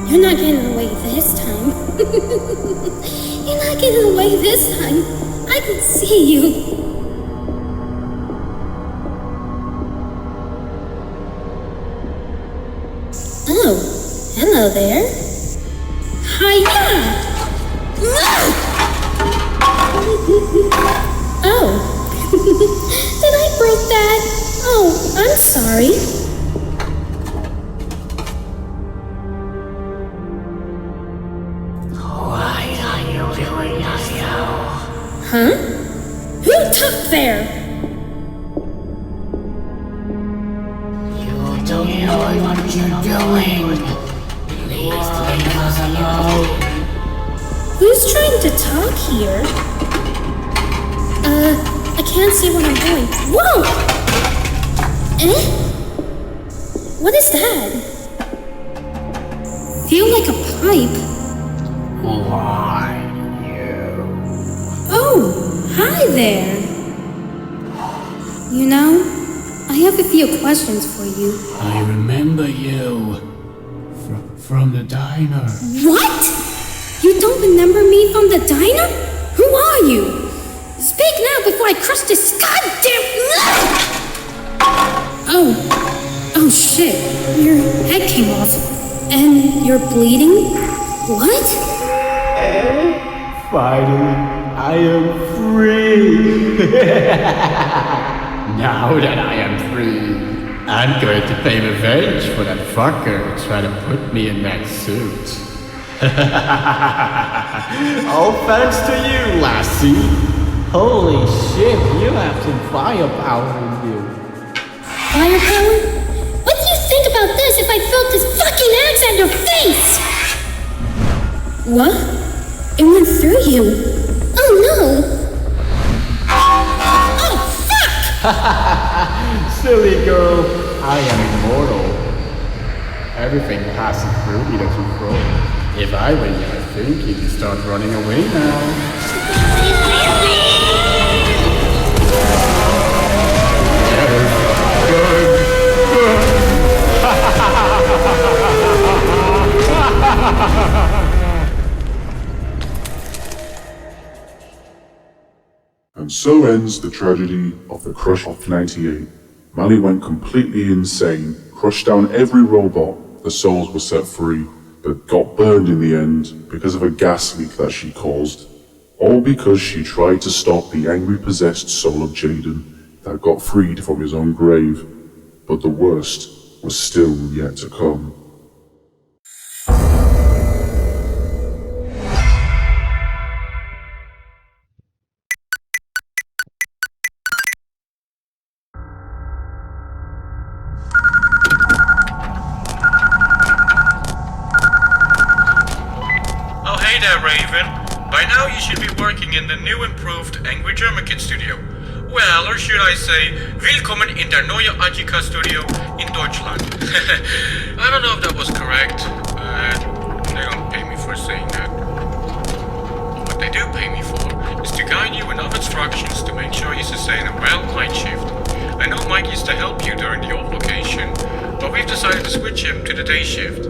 You're not getting away this time. You're not getting away this time. I can see you. Oh, hello there. Hiya! Oh, did I break that? Oh, I'm sorry. What are you doing, Nephew? Huh? Who took there? You don't know what you're doing. Please leave us alone. Who's trying to talk here? I can't see what I'm doing. Whoa! Eh? What is that? Feel like a pipe. Who are you? Oh, hi there. You know, I have a few questions for you. I remember you from the diner. What? You don't remember me from the diner? Who are you? Speak now before I crush this goddamn... Oh shit. Your head came off. And you're bleeding? What? Finally, I am free. Now that I am free, I'm going to pay revenge for that fucker trying to put me in that suit. All thanks to you, lassie. Holy shit, you have some firepower in you. Firepower? What do you think about this if I felt this fucking axe at your face? What? It went through you. Oh no! Oh fuck! Silly girl, I am immortal. Everything passes through me that you throw. If I were you, I think you'd start running away now. And so ends the tragedy of the Crush of 98. Mally went completely insane, crushed down every robot, the souls were set free, but got burned in the end because of a gas leak that she caused. All because she tried to stop the angry possessed soul of Jaden that got freed from his own grave. But the worst was still yet to come. Hey there, Raven. By now you should be working in the new improved Angry German Kid studio. Well, or should I say, Willkommen in der neue Agika Studio in Deutschland. I don't know if that was correct, but they don't pay me for saying that. What they do pay me for is to guide you enough instructions to make sure you sustain a well night shift. I know Mike used to help you during the old location, but we've decided to switch him to the day shift.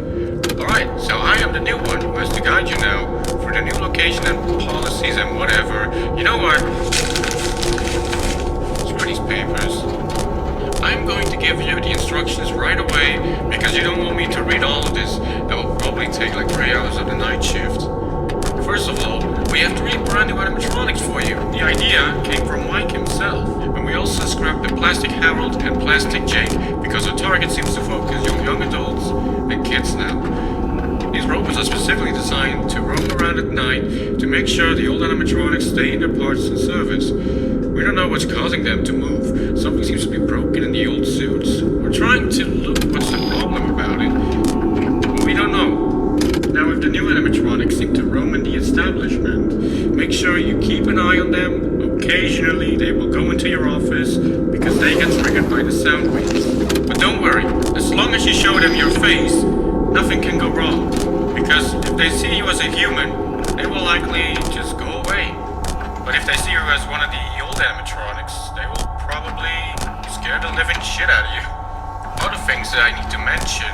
Alright, so I am the new one who has to guide you now for the new location and policies and whatever. You know what? Let's read these papers. I'm going to give you the instructions right away because you don't want me to read all of this. That will probably take like 3 hours of the night shift. First of all, we have to rebrand new animatronics for you. The idea came from Mike himself. And we also scrapped the Plastic Harold and Plastic Jake because our target seems to focus on young adults and kids now. These robots are specifically designed to roam around at night to make sure the old animatronics stay in their parts and service. We don't know what's causing them to move. Something seems to be broken in the old suits. We're trying to look what's the problem about it. We don't know. Now if the new animatronics seem to roam in the establishment, make sure you keep an eye on them. Occasionally they will go into your office because they get triggered by the sound waves. But don't worry, as long as you show them your face, nothing can go wrong. Because if they see you as a human, they will likely just go away. But if they see you as one of the old animatronics, they will probably scare the living shit out of you. Other things that I need to mention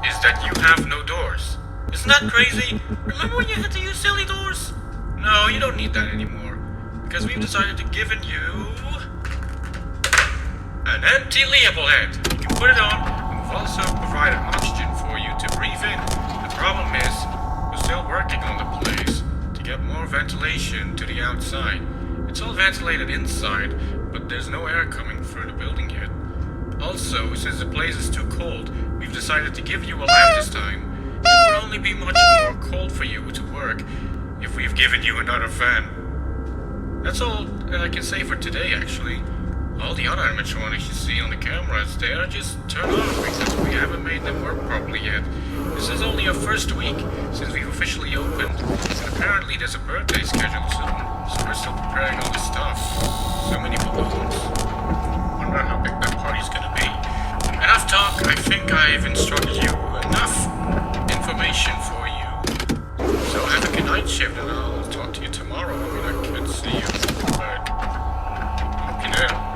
is that you have no doors. Isn't that crazy? Remember when you had to use silly doors? No, you don't need that anymore. Because we've decided to give you an empty label head. You can put it on, and we've also provided oxygen for you to breathe in. The problem is, we're still working on the place to get more ventilation to the outside. It's all ventilated inside, but there's no air coming through the building yet. Also, since the place is too cold, we've decided to give you a lamp this time. It would only be much more cold for you to work if we've given you another fan. That's all that I can say for today, actually. All the other animatronics you see on the cameras, they are just turned off because we haven't made them work properly yet. This is only our first week since we've officially opened, and apparently there's a birthday scheduled soon, so we're still preparing all this stuff. So many balloons. Wonder how big that party's gonna be. Enough talk, I think I've instructed you enough information for you. So have a good night shift, and I'll talk to you tomorrow. I mean, I can't see you, but hope you're there.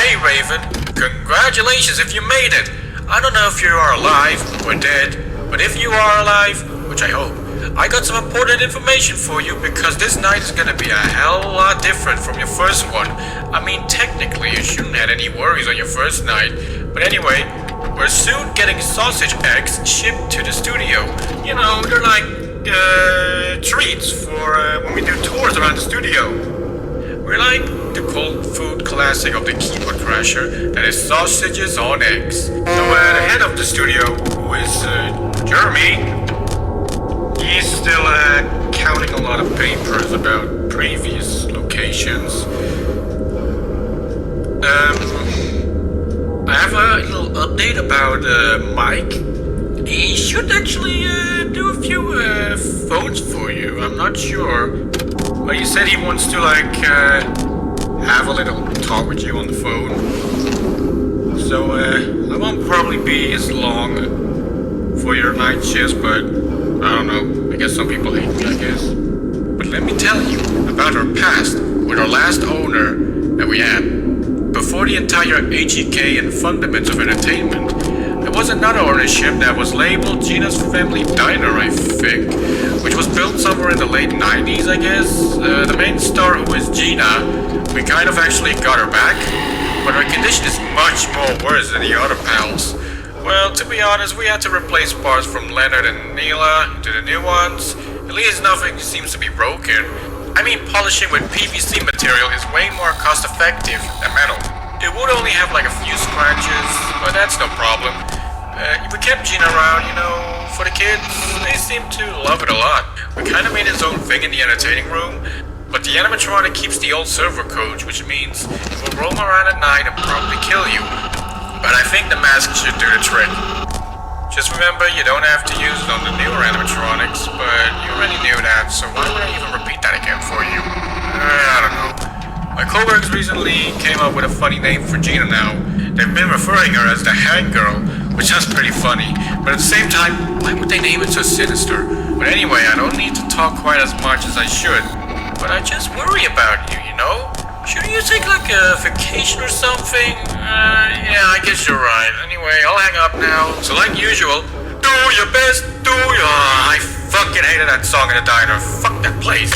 Hey Raven, congratulations if you made it. I don't know if you are alive or dead, but if you are alive, which I hope, I got some important information for you because this night is gonna be a hell of a lot different from your first one. I mean, technically you shouldn't have any worries on your first night, but anyway, we're soon getting sausage eggs shipped to the studio. You know, they're like treats for when we do tours around the studio. We're like the cold food classic of the keyboard crasher, that is sausages on eggs. So the head of the studio, who is Jeremy, he's still counting a lot of papers about previous locations. I have a little update about Mike. He should actually do a few phones for you. I'm not sure, but he said he wants to have a little talk with you on the phone. So I won't probably be as long for your night shifts, but I don't know. I guess some people hate me, I guess. But let me tell you about our past with our last owner that we had. Before the entire HEK and Fundaments of Entertainment, there was another ownership that was labeled Gina's Family Diner, I think, which was built somewhere in the late 90s, I guess. The main star, who is Gina, we kind of actually got her back, but her condition is much more worse than the other pals. Well, to be honest, we had to replace parts from Leonard and Neela into the new ones. At least nothing seems to be broken. I mean, polishing with PVC material is way more cost effective than metal. It would only have like a few scratches, but that's no problem. We kept Gina around, you know, for the kids. They seem to love it a lot. We kind of made its own thing in the entertaining room, but the animatronic keeps the old server codes, which means it will roam around at night and probably kill you. But I think the mask should do the trick. Just remember, you don't have to use it on the newer animatronics, but you already knew that, so why would I even repeat that again for you? I don't know. My coworkers recently came up with a funny name for Gina now. They've been referring her as the Hang Girl, which is pretty funny, but at the same time, why would they name it so sinister? But anyway, I don't need to talk quite as much as I should, but I just worry about you, you know? Shouldn't you take like a vacation or something? Yeah, I guess you're right. Anyway, I'll hang up now. So like usual, do your best, do your... I fucking hated that song in the diner. Fuck that place.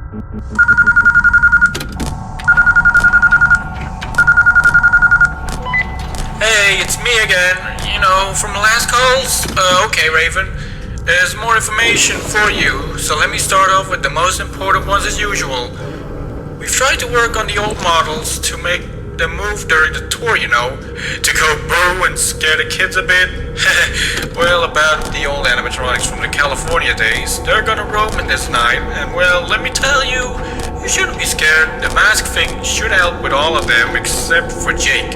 Hey, it's me again. You know, from the last calls? Okay, Raven. There's more information for you, so let me start off with the most important ones as usual. We've tried to work on the old models to make them move during the tour, you know, to go boo and scare the kids a bit. Well, about the old animatronics from the California days, they're gonna roam in this night, and well, let me tell you, you shouldn't be scared. The mask thing should help with all of them except for Jake.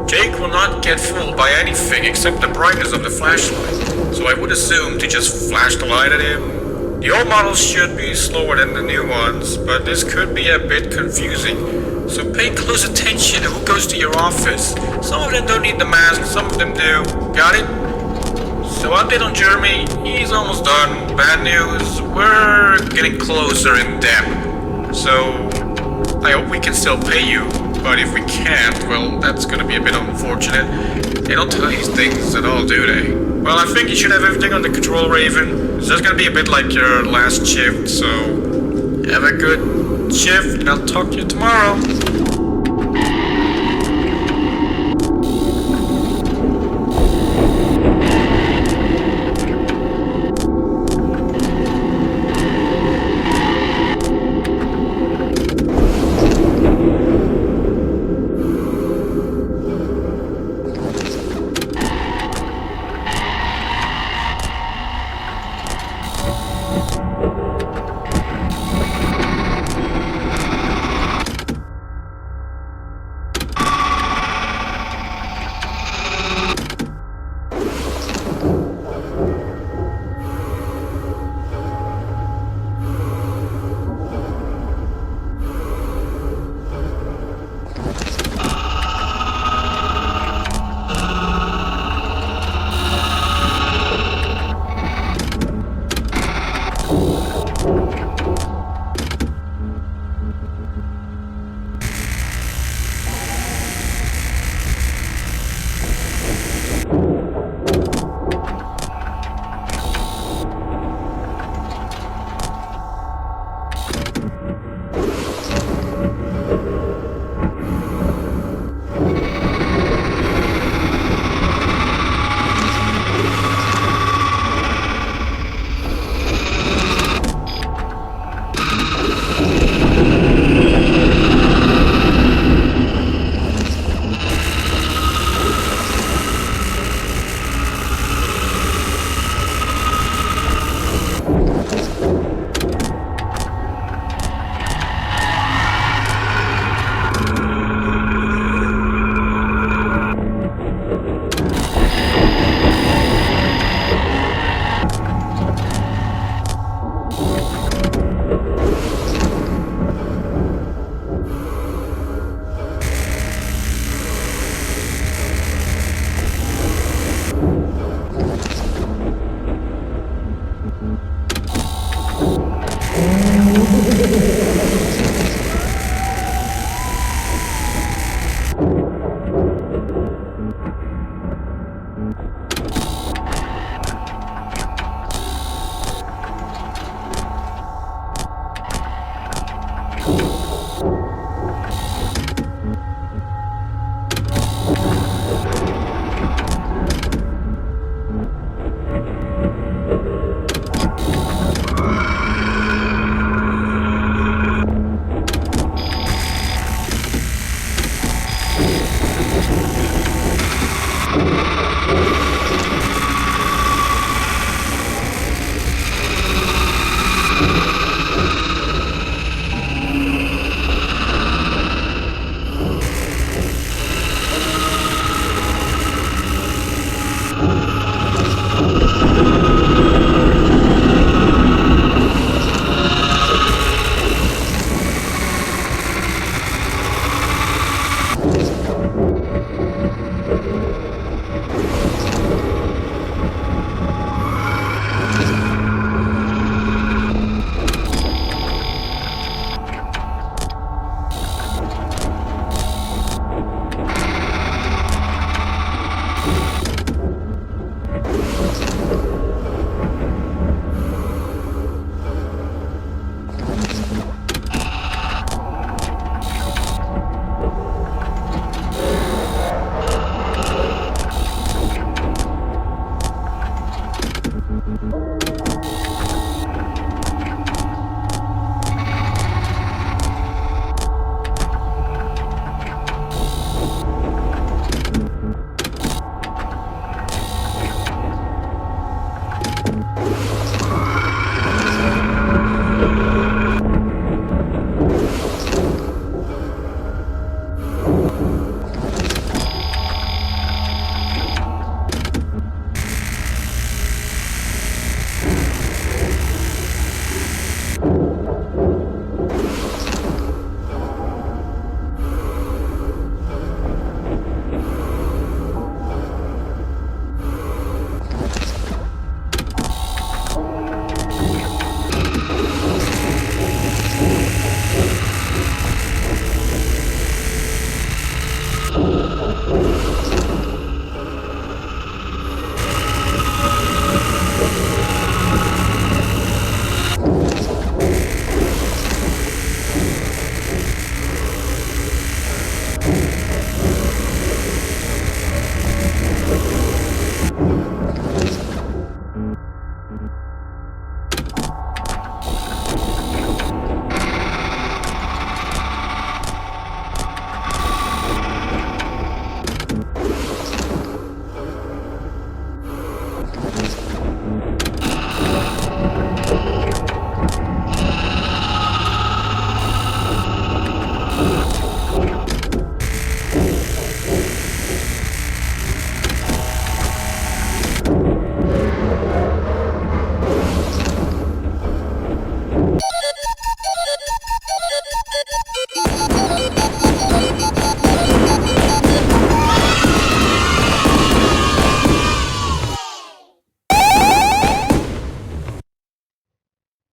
Jake will not get fooled by anything except the brightness of the flashlight, so I would assume to just flash the light at him. The old models should be slower than the new ones, but this could be a bit confusing, so pay close attention to who goes to your office. Some of them don't need the mask, some of them do. Got it? So update on Jeremy, he's almost done. Bad news, we're getting closer in depth. So I hope we can still pay you, but if we can't, well, that's gonna be a bit unfortunate. They don't tell you things at all, do they? Well, I think you should have everything under control, Raven. It's just gonna be a bit like your last shift, so have a good shift, and I'll talk to you tomorrow.